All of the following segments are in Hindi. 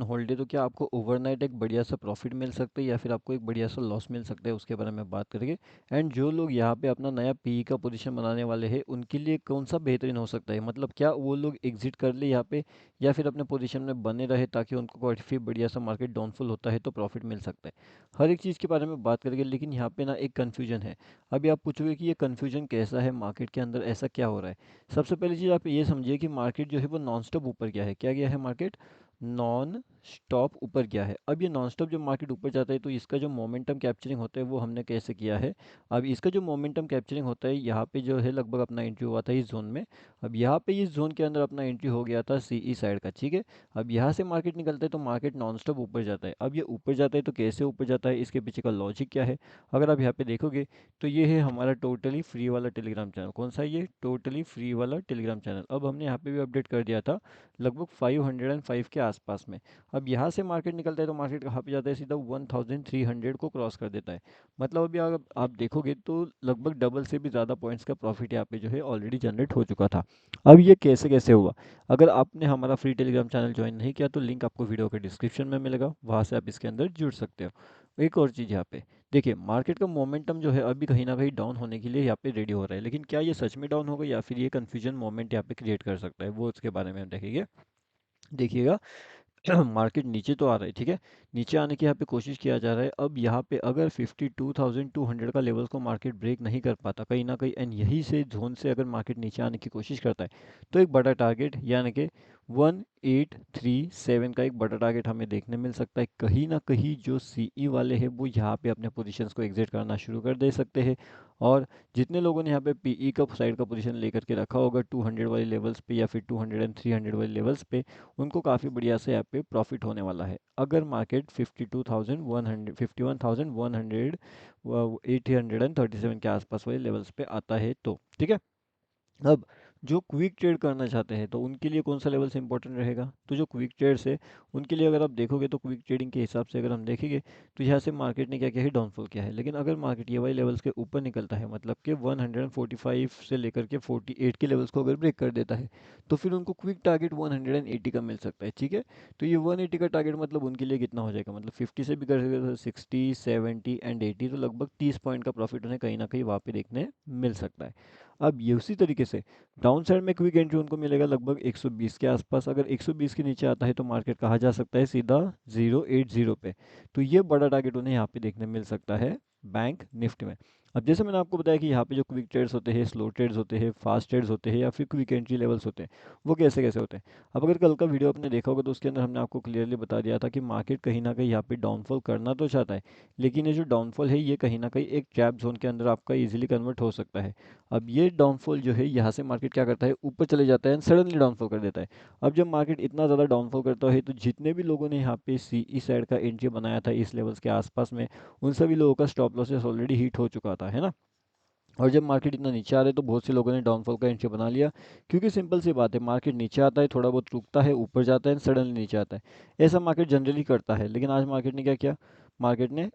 होल्ड है तो क्या आपको ओवरनाइट एक बढ़िया सा प्रॉफिट मिल सकता है या फिर आपको एक बढ़िया सा लॉस मिल सकता है, उसके बारे में बात करेंगे। एंड जो लोग यहाँ पे अपना नया पीई का पोजीशन बनाने वाले हैं उनके लिए कौन सा बेहतरीन हो सकता है, मतलब क्या वो लोग एग्जिट कर ले यहाँ पे या फिर अपने पोजीशन में बने रहे ताकि उनको कोई फिर बढ़िया सा मार्केट डाउनफॉल होता है तो प्रॉफिट मिल सकता है। हर एक चीज़ के बारे में बात करेंगे, लेकिन यहाँ पे ना एक कन्फ्यूजन है। अभी आप पूछोगे कि ये कन्फ्यूजन कैसा है, मार्केट के अंदर ऐसा क्या हो रहा है। सबसे पहली चीज़ आप ये समझिए कि मार्केट जो है वो नॉन स्टॉप ऊपर गया है। क्या गया है मार्केट? नॉन स्टॉप ऊपर गया है। अब ये नॉन स्टॉप जब मार्केट ऊपर जाता है तो इसका जो मोमेंटम कैप्चरिंग होता है वो हमने कैसे किया है। अब इसका जो मोमेंटम कैप्चरिंग होता है यहाँ पे जो है लगभग अपना एंट्री हुआ था इस जोन में। अब यहाँ पे इस जोन के अंदर अपना एंट्री हो गया था सीई साइड का, ठीक है। अब यहाँ से मार्केट निकलता है तो मार्केट नॉन स्टॉप ऊपर जाता है। अब ये ऊपर जाता है तो कैसे ऊपर जाता है, इसके पीछे का लॉजिक क्या है। अगर आप यहाँ पे देखोगे तो ये है हमारा टोटली फ्री वाला टेलीग्राम चैनल। कौन सा है ये? टोटली फ्री वाला टेलीग्राम चैनल। अब हमने यहाँ पे भी अपडेट कर दिया था लगभग 505 के आसपास में। अब यहाँ से मार्केट निकलता है तो मार्केट कहाँ पे जाता है? सीधा 1300 को क्रॉस कर देता है। मतलब अभी अगर आप देखोगे तो लगभग डबल से भी ज़्यादा पॉइंट्स का प्रॉफिट यहाँ पे जो है ऑलरेडी जनरेट हो चुका था। अब ये कैसे कैसे हुआ? अगर आपने हमारा फ्री टेलीग्राम चैनल ज्वाइन नहीं किया तो लिंक आपको वीडियो के डिस्क्रिप्शन में मिलेगा, वहाँ से आप इसके अंदर जुड़ सकते हो। एक और चीज़ यहाँ पे देखिए, मार्केट का मोमेंटम जो है अभी कहीं ना कहीं डाउन होने के लिए यहाँ पे रेडी हो रहा है, लेकिन क्या ये सच में डाउन होगा या फिर ये कंफ्यूजन मोमेंट यहाँ पे क्रिएट कर सकता है, वो उसके बारे में हम देखेंगे। देखिएगा मार्केट नीचे तो आ रहा है, ठीक है। नीचे आने की यहाँ पे कोशिश किया जा रहा है। अब यहाँ पे अगर 52,200 का लेवल को मार्केट ब्रेक नहीं कर पाता कहीं ना कहीं, एंड यही से जोन से अगर मार्केट नीचे आने की कोशिश करता है तो एक बड़ा टारगेट यानी कि 1837 का एक बड़ा टारगेट हमें देखने मिल सकता है। कहीं ना कहीं जो सीई वाले हैं वो यहाँ पे अपने पोजीशंस को एग्जिट करना शुरू कर दे सकते हैं। और जितने लोगों ने यहाँ पे पीई का साइड का पोजीशन लेकर के रखा होगा 200 वाले लेवल्स पे या फिर 200 एंड 300 वाले लेवल्स पे, उनको काफ़ी बढ़िया से यहाँ पे प्रॉफिट होने वाला है। अगर मार्केट 52,100 51,100 837 के आसपास वाले लेवल्स पे आता है तो, ठीक है। अब जो क्विक ट्रेड करना चाहते हैं तो उनके लिए कौन सा लेवल से इंपॉर्टेंट रहेगा? तो जो क्विक ट्रेड्स है उनके लिए अगर आप देखोगे तो क्विक ट्रेडिंग के हिसाब से अगर हम देखेंगे तो यहाँ से मार्केट ने क्या किया है? डाउनफॉल किया है। लेकिन अगर मार्केट ये वाले लेवल्स के ऊपर निकलता है, मतलब कि 145 से लेकर के 48 के लेवल्स को अगर ब्रेक कर देता है तो फिर उनको क्विक टारगेट 180 का मिल सकता है, ठीक है। तो ये 180 का टारगेट मतलब उनके लिए कितना हो जाएगा? मतलब 50 से भी कर सकते तो 60 70 एंड 80, तो लगभग 30 पॉइंट का प्रॉफिट उन्हें कहीं ना कहीं वहाँ पे देखने मिल सकता है। अब ये उसी तरीके से डाउन साइड में क्विक एंट्री उनको मिलेगा लगभग 120 के आसपास। अगर 120 के नीचे आता है तो मार्केट कहा जा सकता है सीधा 080 पे। तो ये बड़ा टारगेट उन्हें यहाँ पे देखने मिल सकता है बैंक निफ्टी में। अब जैसे मैंने आपको बताया कि यहाँ पे जो क्विक ट्रेड्स होते हैं, स्लो ट्रेड्स होते हैं, फास्ट ट्रेड्स होते हैं या फिर क्विक एंट्री लेवल्स होते हैं, वो कैसे कैसे होते हैं। अब अगर कल का वीडियो आपने देखा होगा तो उसके अंदर हमने आपको क्लियरली बता दिया था कि मार्केट कहीं ना कहीं यहाँ पे डाउनफॉल करना तो चाहता है, लेकिन ये जो डाउनफॉल है ये कहीं ना कहीं एक ट्रैप जोन के अंदर आपका इजीली कन्वर्ट हो सकता है। अब ये डाउनफॉल जो है यहाँ से मार्केट क्या करता है? ऊपर चले जाता है एंड सडनली डाउनफॉल कर देता है। अब जब मार्केट इतना ज़्यादा डाउनफॉल करता है तो जितने भी लोगों ने यहाँ पे सीई साइड का एंट्री बनाया था इस लेवल्स के आसपास में, उन सभी लोगों का स्टॉप लॉसेस ऑलरेडी हिट हो चुका था, है ना। और जब मार्केट इतना नीचे आ रहा है तो बहुत से लोगों ने डाउनफॉल का एंट्री बना लिया, क्योंकि सिंपल सी बात है, मार्केट नीचे आता है, थोड़ा बहुत रुकता है, ऊपर जाता है, सडनली नीचे आता है। ऐसा मार्केट जनरली करता है, लेकिन आज मार्केट ने क्या किया? मार्केट ने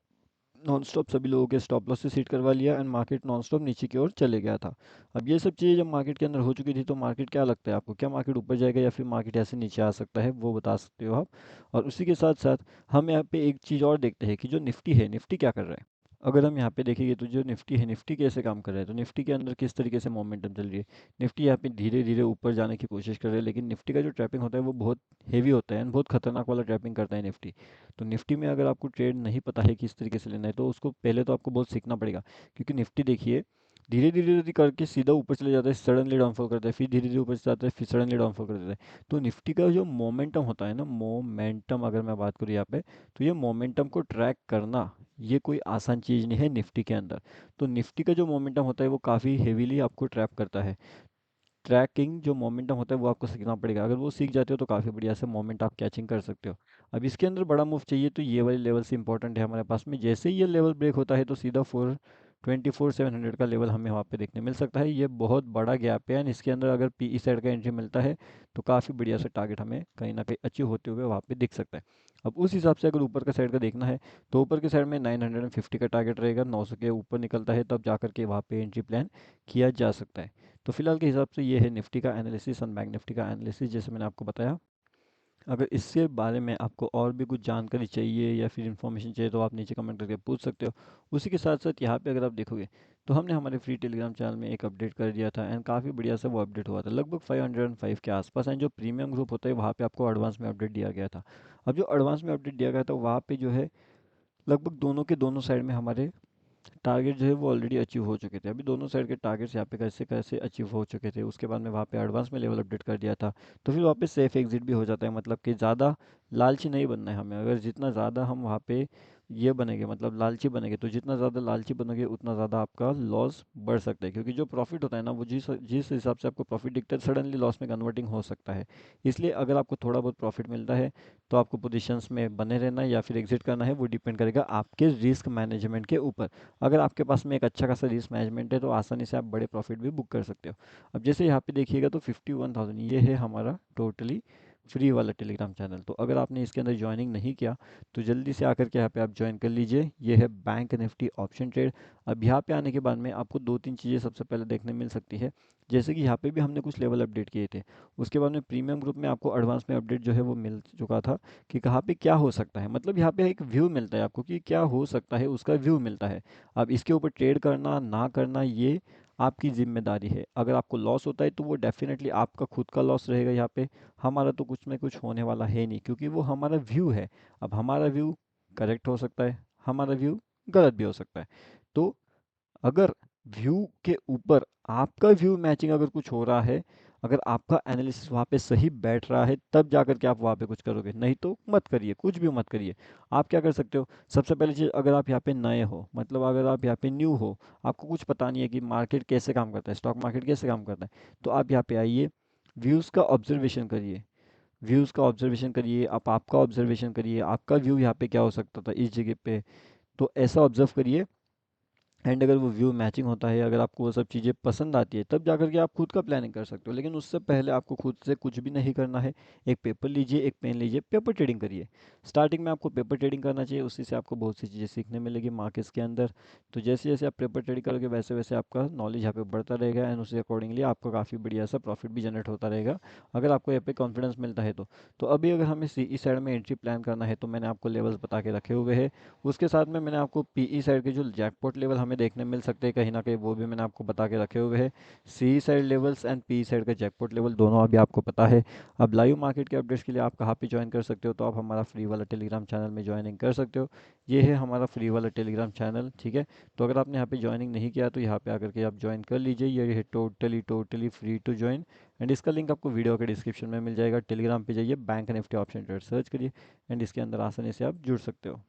नॉन स्टॉप सभी लोगों के स्टॉप लॉस से हिट करवा लिया एंड मार्केट नॉन स्टॉप नीचे की ओर चले गया था। अब ये सब चीज़ें जब मार्केट के अंदर हो चुकी थी तो मार्केट, क्या लगता है आपको, क्या मार्केट ऊपर जाएगा या फिर मार्केट ऐसे नीचे आ सकता है, वो बता सकते हो आप। और उसी के साथ साथ हम यहाँ पे एक चीज़ और देखते हैं कि जो निफ्टी है, निफ्टी क्या कर रहा है। अगर हम यहाँ पे देखेंगे तो जो निफ्टी है, निफ्टी कैसे काम कर रहा है, तो निफ्टी के अंदर किस तरीके से मोमेंटम चल रही है। निफ्टी यहाँ पे धीरे धीरे ऊपर जाने की कोशिश कर रहा है, लेकिन निफ्टी का जो ट्रैपिंग होता है वो बहुत हेवी होता है एंड बहुत खतरनाक वाला ट्रैपिंग करता है निफ्टी। तो निफ्टी में अगर आपको ट्रेड नहीं पता है किस तरीके से लेना है तो उसको पहले तो आपको बहुत सीखना पड़ेगा, क्योंकि निफ्टी देखिए धीरे धीरे धीरे करके सीधा ऊपर चले जाता है, सडनली डाउनफॉल करता है, फिर धीरे धीरे ऊपर चले जाता है, फिर सडनली डाउनफॉल कर देता है। तो निफ्टी का जो मोमेंटम होता है ना, मोमेंटम अगर मैं बात करूँ यहाँ पे, तो ये मोमेंटम को ट्रैक करना ये कोई आसान चीज़ नहीं है निफ्टी के अंदर। तो निफ्टी का जो मोमेंटम होता है वो काफ़ी हेवीली आपको ट्रैप करता है। ट्रैकिंग जो मोमेंटम होता है वो आपको सीखना पड़ेगा, अगर वो सीख जाते हो तो काफ़ी बढ़िया से मोमेंट आप कैचिंग कर सकते हो। अब इसके अंदर बड़ा मूव चाहिए तो ये वाले लेवल से इंपॉर्टेंट है हमारे पास में। जैसे ही ये लेवल ब्रेक होता है तो सीधा 424,700 का लेवल हमें वहाँ पे देखने मिल सकता है। ये बहुत बड़ा गैप है एंड इसके अंदर अगर पीई साइड का एंट्री मिलता है तो काफ़ी बढ़िया से टारगेट हमें कहीं ना कहीं अचीव होते हुए वहाँ पे दिख सकता है। अब उस हिसाब से अगर ऊपर का साइड का देखना है तो ऊपर के साइड में 950 का टारगेट रहेगा, 900 के ऊपर निकलता है तब जाकर के वहाँ पे एंट्री प्लान किया जा सकता है। तो फिलहाल के हिसाब से ये है निफ्टी का एनालिसिस और बैंक निफ्टी का एनालिसिस, जैसे मैंने आपको बताया। अगर इसके बारे में आपको और भी कुछ जानकारी चाहिए या फिर इन्फॉर्मेशन चाहिए तो आप नीचे कमेंट करके पूछ सकते हो। उसी के साथ साथ यहाँ पे अगर आप देखोगे तो हमने हमारे फ्री टेलीग्राम चैनल में एक अपडेट कर दिया था एंड काफ़ी बढ़िया सा वो अपडेट हुआ था, लगभग 505 के आसपास। एंड जो प्रीमियम ग्रुप होता है वहाँ पे आपको एडवांस में अपडेट दिया गया था। अब जो एडवांस में अपडेट दिया गया था वहाँ पे जो है लगभग दोनों के दोनों साइड में हमारे टारगेट जो है वो ऑलरेडी अचीव हो चुके थे। अभी दोनों साइड के टारगेट्स यहाँ पे कैसे कैसे अचीव हो चुके थे, उसके बाद में वहाँ पे एडवांस में लेवल अपडेट कर दिया था। तो फिर वहाँ पे सेफ एग्जिट भी हो जाता है, मतलब कि ज़्यादा लालची नहीं बनना है हमें। अगर जितना ज़्यादा हम वहाँ पे ये बनेंगे, मतलब लालची बनेंगे, तो जितना ज़्यादा लालची बनोगे उतना ज़्यादा आपका लॉस बढ़ सकता है, क्योंकि जो प्रॉफिट होता है ना वो जिस जिस हिसाब से आपको प्रॉफिट दिखता है सडनली लॉस में कन्वर्टिंग हो सकता है। इसलिए अगर आपको थोड़ा बहुत प्रॉफिट मिलता है तो आपको पोजीशंस में बने रहना है या फिर एग्जिट करना है, वो डिपेंड करेगा आपके रिस्क मैनेजमेंट के ऊपर। अगर आपके पास में एक अच्छा खासा रिस्क मैनेजमेंट है तो आसानी से आप बड़े प्रॉफिट भी बुक कर सकते हो। अब जैसे यहाँ पे देखिएगा तो 51,000 ये है हमारा टोटली फ्री वाला टेलीग्राम चैनल। तो अगर आपने इसके अंदर ज्वाइनिंग नहीं किया तो जल्दी से आकर के यहाँ पे आप ज्वाइन कर लीजिए। ये है बैंक निफ्टी ऑप्शन ट्रेड। अब यहाँ पे आने के बाद में आपको दो तीन चीज़ें सबसे पहले देखने मिल सकती है। जैसे कि यहाँ पे भी हमने कुछ लेवल अपडेट किए थे, उसके बाद में प्रीमियम ग्रुप में आपको एडवांस में अपडेट जो है वो मिल चुका था कि कहाँ पे क्या हो सकता है। मतलब यहाँ पे एक व्यू मिलता है आपको कि क्या हो सकता है, उसका व्यू मिलता है। अब इसके ऊपर ट्रेड करना ना करना ये आपकी जिम्मेदारी है। अगर आपको लॉस होता है तो वो डेफिनेटली आपका खुद का लॉस रहेगा यहाँ पे। हमारा तो कुछ में कुछ होने वाला है नहीं, क्योंकि वो हमारा व्यू है। अब हमारा व्यू करेक्ट हो सकता है, हमारा व्यू गलत भी हो सकता है। तो अगर व्यू के ऊपर आपका व्यू मैचिंग अगर कुछ हो रहा है, अगर आपका एनालिसिस वहाँ पे सही बैठ रहा है, तब जाकर के आप वहाँ पे कुछ करोगे, नहीं तो मत करिए, कुछ भी मत करिए। आप क्या कर सकते हो, सबसे पहली चीज़, अगर आप यहाँ पे नए हो, मतलब अगर आप यहाँ पे न्यू हो, आपको कुछ पता नहीं है कि मार्केट कैसे काम करता है, स्टॉक मार्केट कैसे काम करता है, तो आप यहाँ पे आइए, व्यूज़ का ऑब्जर्वेशन करिए। व्यूज़ का ऑब्जर्वेशन करिए, आप आपका ऑब्जर्वेशन करिए, आपका व्यू यहाँ पे क्या हो सकता था इस जगह पे, तो ऐसा ऑब्जर्व करिए। एंड अगर वो व्यू मैचिंग होता है, अगर आपको वो सब चीज़ें पसंद आती है, तब जाकर के आप खुद का प्लानिंग कर सकते हो। लेकिन उससे पहले आपको खुद से कुछ भी नहीं करना है। एक पेपर लीजिए, एक पेन लीजिए, पेपर ट्रेडिंग करिए। स्टार्टिंग में आपको पेपर ट्रेडिंग करना चाहिए, उसी से आपको बहुत सी चीज़ें सीखने मिलेगी मार्केट्स के अंदर। तो जैसे जैसे आप पेपर ट्रेडिंग करोगे वैसे वैसे आपका नॉलेज यहाँ पे बढ़ता रहेगा एंड उसी अकॉर्डिंगली आपका काफ़ी बढ़िया सा प्रॉफिट भी जनरेट होता रहेगा, अगर आपको यहाँ पे कॉन्फिडेंस मिलता है तो अभी अगर हमें सी ई साइड में एंट्री प्लान करना है तो मैंने आपको लेवल्स बता के रखे हुए हैं। उसके साथ में मैंने आपको पीई साइड के जो जैकपॉट लेवल हमें देखने मिल सकते हैं कहीं ना कहीं, वो भी मैंने आपको बता के रखे हुए हैं। C side levels and PE side का जैकपॉट लेवल दोनों अभी आपको पता है। अब लाइव मार्केट के अपडेट्स के लिए आप कहाँ पे ज्वाइन कर सकते हो, तो आप हमारा फ्री वाला टेलीग्राम चैनल में ज्वाइनिंग कर सकते हो। ये है हमारा फ्री वाला टेलीग्राम चैनल, ठीक है। तो अगर आपने यहाँ पे ज्वाइनिंग नहीं किया तो यहाँ पे आकर के आप ज्वाइन कर लीजिए। ये है totally totally free to join and इसका लिंक आपको वीडियो के डिस्क्रिप्शन में मिल जाएगा। टेलीग्राम पे जाइए, Bank Nifty option trade search करिए एंड इसके अंदर आसानी से आप जुड़ सकते हो।